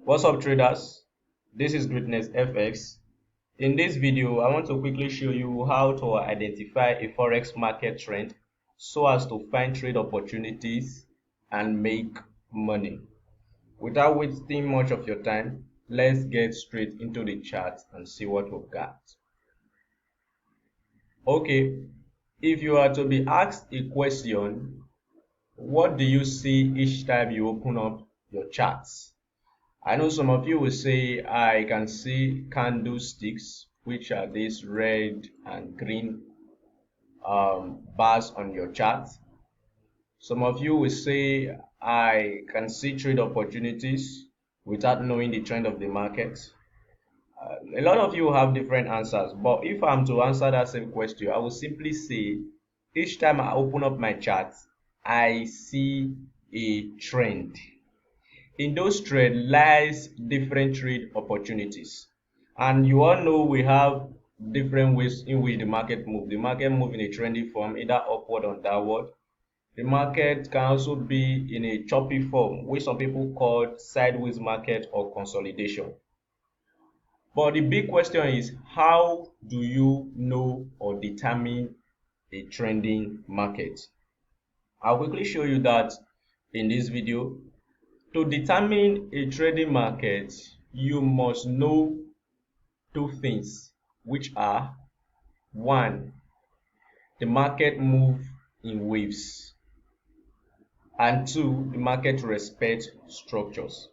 What's up, traders? This is Greatness FX. In this video, I want to quickly show you how to identify a forex market trend so as to find trade opportunities and make money. Without wasting much of your time, let's get straight into the chart and see what we've got. Okay, if you are to be asked a question, what do you see each time you open up your charts? I know some of you will say I can see candlesticks, which are these red and green bars on your chart. Some of you will say I can see trade opportunities without knowing the trend of the market. A lot of you have different answers, but if I'm to answer that same question, I will simply say each time I open up my chart, I see a trend. In those trades lies different trade opportunities. And you all know we have different ways in which the market moves. The market moves in a trendy form, either upward or downward. The market can also be in a choppy form, which some people call sideways market or consolidation. But the big question is, how do you know or determine a trending market? I'll quickly show you that in this video. To determine a trading market, you must know two things, which are: one, the market moves in waves, and two, the market respects structures.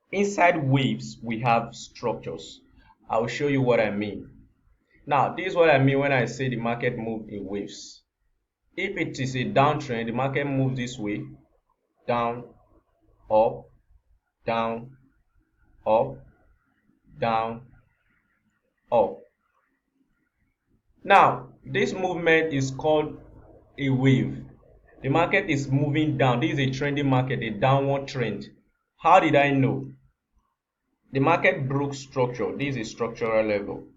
Inside waves, we have structures. I will show you what I mean. Now, this is what I mean when I say the market moves in waves. If it is a downtrend, the market moves this way, down, up, down, up, down, up. Now, this movement is called a wave. The market is moving down. This is a trending market, a downward trend. How did I know? The market broke structure. This is a structural level.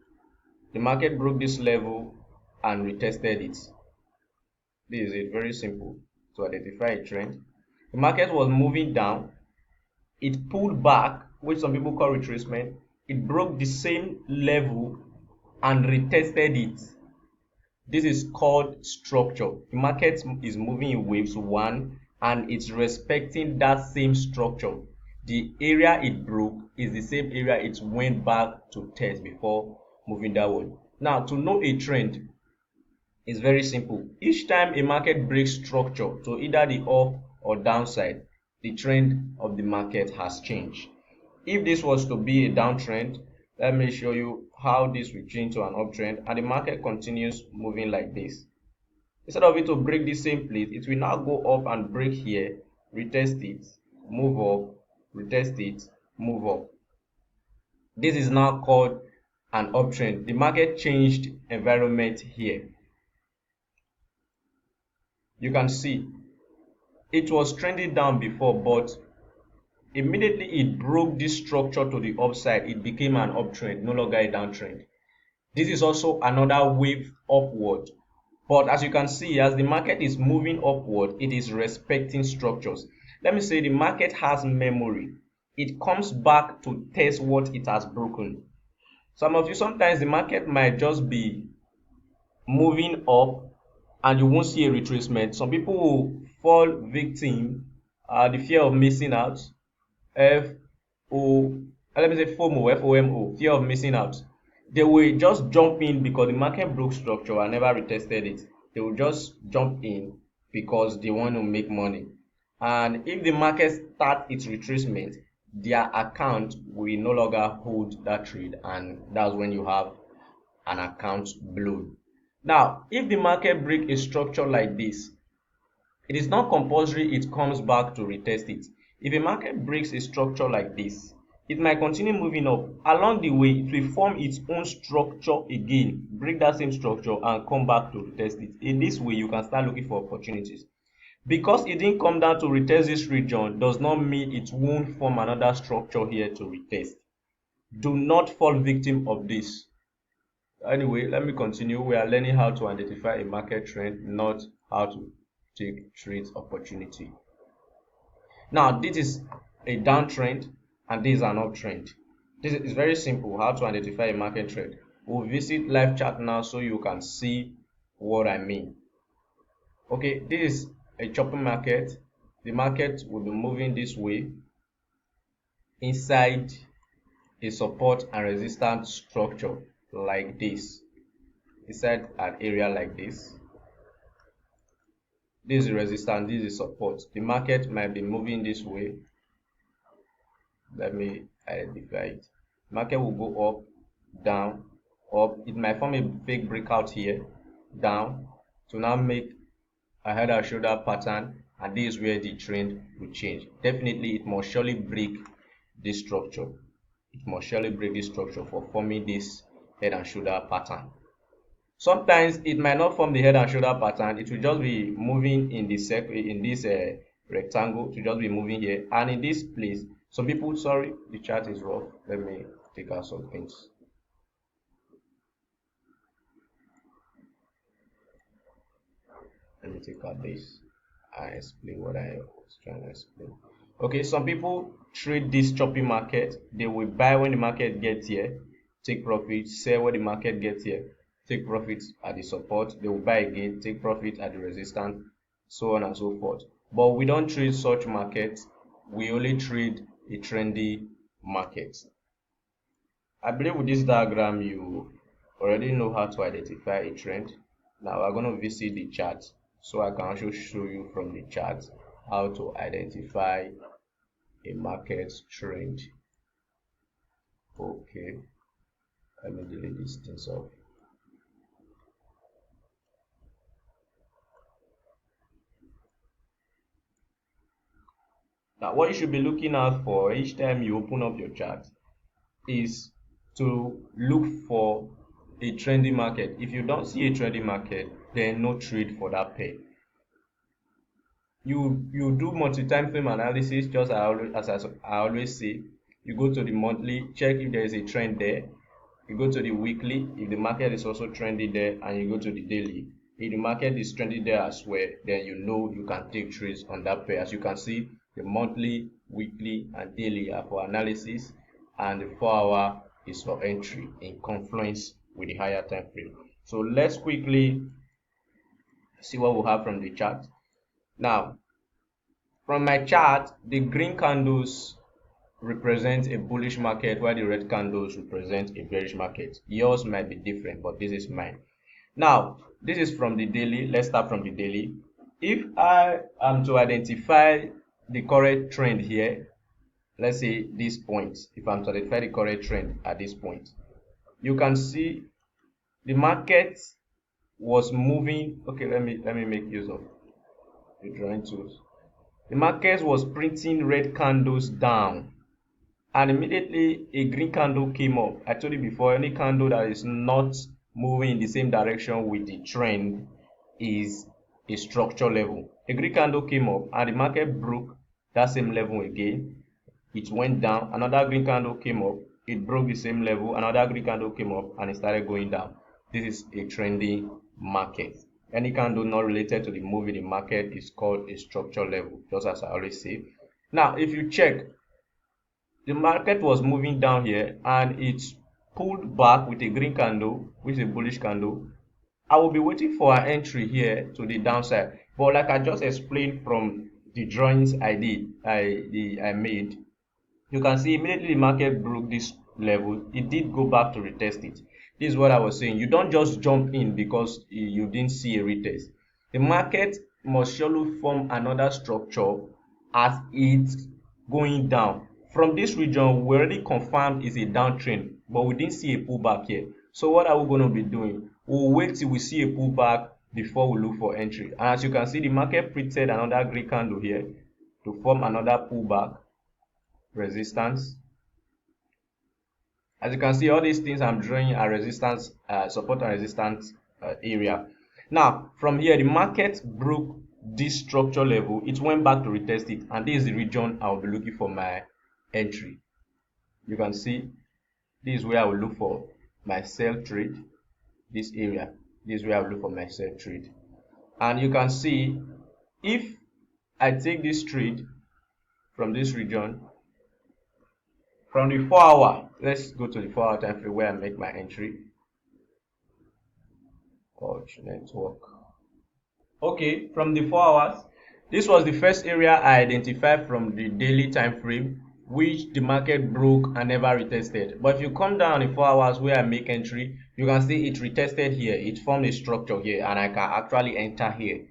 The market broke this level and retested it. This is it. Very simple to identify a trend. The market was moving down. It pulled back, which some people call retracement. It broke the same level and retested it. This is called structure. The market is moving in waves, one, and it's respecting that same structure. The area it broke is the same area it went back to test before moving downward. Now, to know a trend is very simple. Each time a market breaks structure to either the up or downside, the trend of the market has changed. If this was to be a downtrend, let me show you how this will change to an uptrend, and the market continues moving like this. Instead of it to break the same place, it will now go up and break here, retest it, move up, retest it, move up. This is now called an uptrend. The market changed environment here. You can see it was trending down before, but immediately it broke this structure to the upside. It became an uptrend, no longer a downtrend. This is also another wave upward. But as you can see, as the market is moving upward, it is respecting structures. Let me say the market has memory. It comes back to test what it has broken. Some of you, sometimes the market might just be moving up and you won't see a retracement. Some people will fall victim the fear of missing out. FOMO, fear of missing out. They will just jump in because the market broke structure and never retested it. They will just jump in because they want to make money. And if the market starts its retracement, their account will no longer hold that trade, and that's when you have an account blown. Now, if the market breaks a structure like this, it is not compulsory it comes back to retest it. If a market breaks a structure like this, it might continue moving up. Along the way, it will form its own structure again, break that same structure and come back to retest it. In this way, you can start looking for opportunities. Because it didn't come down to retest this region does not mean it won't form another structure here to retest. Do not fall victim of this. Anyway, let me continue. We are learning how to identify a market trend, not how to take trade opportunity. Now, this is a downtrend, and this is an uptrend. This is very simple how to identify a market trend. We'll visit live chart now so you can see what I mean. Okay, this is a choppy market. The market will be moving this way inside a support and resistance structure like this, inside an area like this. This is resistance, this is support. The market might be moving this way. Let me identify it. Market will go up, down, up. It might form a fake breakout here, down, to now make a head and shoulder pattern, and this is where the trend will change. Definitely, it must surely break this structure. It must surely break this structure for forming this head and shoulder pattern. Sometimes it might not form the head and shoulder pattern. It will just be moving in this circle, in this rectangle, to just be moving here, and in this place. Some people, sorry, the chart is rough. Let me take out some things. Let me take out this and explain what I was trying to explain. Okay, some people trade this choppy market. They will buy when the market gets here, take profit, sell when the market gets here, take profit at the support. They will buy again, take profit at the resistance, so on and so forth. But we don't trade such markets. We only trade a trendy market. I believe with this diagram you already know how to identify a trend. Now we're going to visit the chart so I can also show you from the chart how to identify a market trend. Okay, let me delete these things off. Now what you should be looking out for each time you open up your chart is to look for a trendy market. If you don't see a trendy market, then no trade for that pair. You do multi-time frame analysis, just as I always say. You go to the monthly, check if there is a trend there. You go to the weekly, if the market is also trendy there, and you go to the daily. If the market is trendy there as well, then you know you can take trades on that pair. As you can see, the monthly, weekly, and daily are for analysis, and the 4-hour is for entry in confluence with the higher time frame. So let's quickly see what we have from the chart. Now, from my chart, the green candles represent a bullish market while the red candles represent a bearish market. Yours might be different, but this is mine. Now, this is from the daily. Let's start from the daily. If I am to identify the correct trend here, let's say this point, if I'm to identify the correct trend at this point, you can see the market was moving. Okay, let me make use of the drawing tools. The market was printing red candles down, and immediately a green candle came up. I told you before, any candle that is not moving in the same direction with the trend is a structure level. A green candle came up and the market broke that same level again. It went down. Another green candle came up, it broke the same level. Another green candle came up and it started going down. This is a trendy market. Any candle not related to the move in the market is called a structure level, just as I always say. Now, if you check, the market was moving down here and it pulled back with a green candle, which is a bullish candle. I will be waiting for an entry here to the downside. But like I just explained from the drawings I made, you can see immediately the market broke this level. It did go back to retest it. This is what I was saying. You don't just jump in because you didn't see a retest. The market must surely form another structure as it's going down. From this region, we already confirmed is a downtrend, but we didn't see a pullback here. So what are we going to be doing? We'll wait till we see a pullback before we look for entry. And as you can see, the market printed another green candle here to form another pullback resistance. As you can see, all these things I'm drawing are resistance, support and resistance area. Now, from here, the market broke this structure level. It went back to retest it, and this is the region I will be looking for my entry. You can see this is where I will look for my sell trade. This area, this is where I will look for my sell trade. And you can see if I take this trade from this region, From the 4 hour, let's go to the 4 hour time frame where I make my entry. Watch network. Okay, from the 4 hours, this was the first area I identified from the daily time frame, which the market broke and never retested. But if you come down in 4 hours where I make entry, you can see it retested here. It formed a structure here, and I can actually enter here.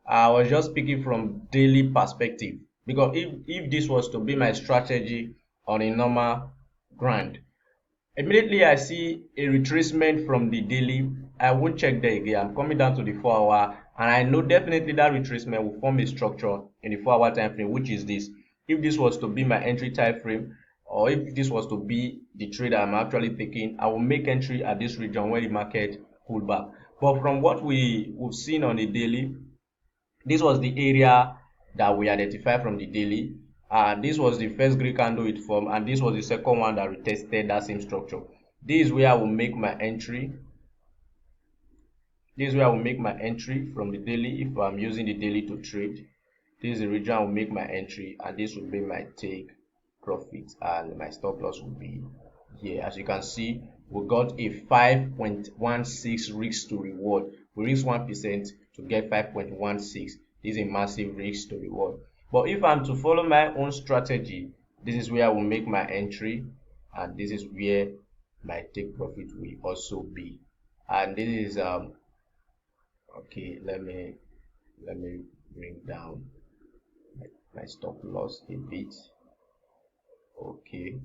I was just speaking from daily perspective, because if this was to be my strategy on a normal grind, immediately I see a retracement from the daily, I won't check there again. I'm coming down to the 4 hour, and I know definitely that retracement will form a structure in the 4 hour time frame, which is this. If this was to be my entry time frame, or if this was to be the trade I'm actually taking, I will make entry at this region where the market pulled back. But from what we've seen on the daily, this was the area that we identified from the daily. This was the first grey candle it formed, and this was the second one that retested that same structure. This is where I will make my entry. This is where I will make my entry from the daily if I'm using the daily to trade. This is the region I will make my entry, and this will be my take profit, and my stop loss will be here. As you can see, we got a 5.16 risk to reward. We risk 1% to get 5.16. This is a massive risk to reward. But if I'm to follow my own strategy, this is where I will make my entry, and this is where my take profit will also be. And this is okay, let me bring down my stop loss a bit. Okay,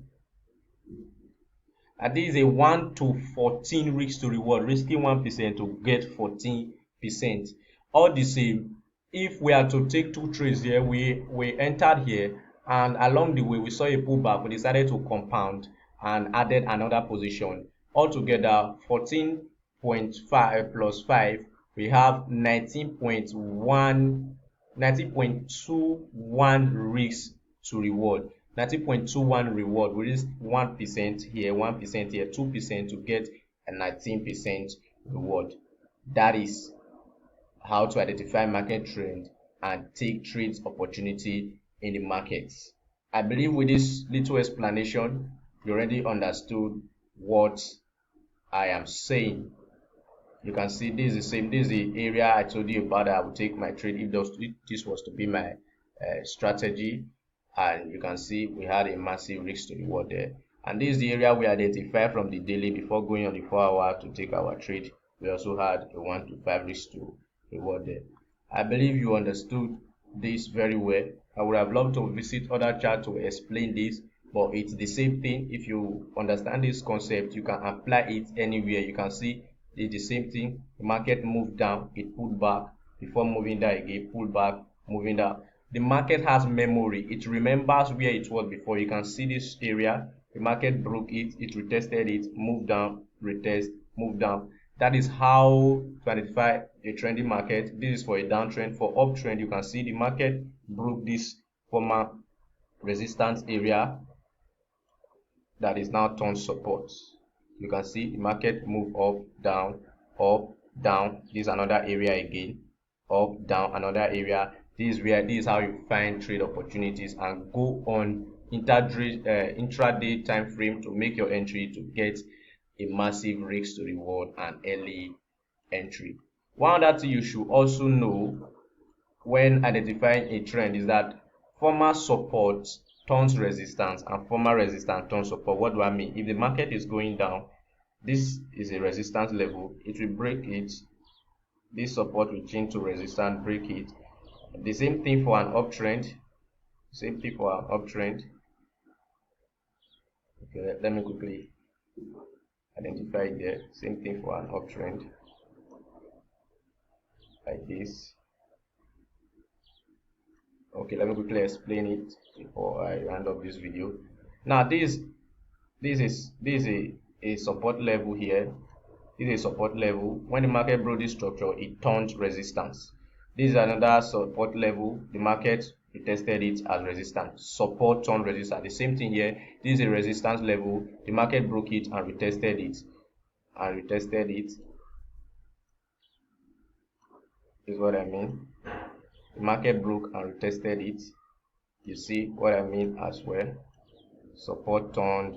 and this is a 1 to 14 risk to reward, risking 1% to get 14%. All the same, if we are to take two trades here, we entered here, and along the way we saw a pullback. We decided to compound and added another position. Altogether 14.5 plus 5, we have 19.21 risk to reward. 19.21 reward. We risk 1% here, 1% here, 2% to get a 19% reward. That is how to identify market trend and take trades opportunity in the markets. I believe with this little explanation, you already understood what I am saying. You can see this is the same. This is the area I told you about that I would take my trade if this was to be my strategy. And you can see we had a massive risk to reward there. And this is the area we identified from the daily before going on the 4 hour to take our trade. We also had a 1 to 5 risk to reward there. I believe you understood this very well. I would have loved to visit other charts to explain this, but it's the same thing. If you understand this concept, you can apply it anywhere. You can see it's the same thing. The market moved down, it pulled back before moving down again, pulled back, moving down. The market has memory. It remembers where it was before. You can see this area. The market broke it, it retested it, moved down, retest, moved down. That is how to identify a trending market. This is for a downtrend. For uptrend, you can see the market broke this former resistance area that is now turned support. You can see the market move up, down, up, down. This is another area again, up, down, another area. This is how you find trade opportunities and go on intraday time frame to make your entry to get a massive risk to reward and early entry. One other thing you should also know when identifying a trend is that former support turns resistance and former resistance turns support. What do I mean? If the market is going down, this is a resistance level, it will break it. This support will change to resistance, break it. The same thing for an uptrend. Same thing for an uptrend. Okay, let me quickly identify it there. Same thing for an uptrend. Like this. Okay, let me quickly explain it before I round up this video. Now this is a support level here. This is a support level. When the market broke this structure, it turned resistance. This is another support level. The market retested it as resistance. Support turned resistance. The same thing here. This is a resistance level. The market broke it and retested it. And retested it. Is what I mean. The market broke and retested it. You see what I mean as well. support turned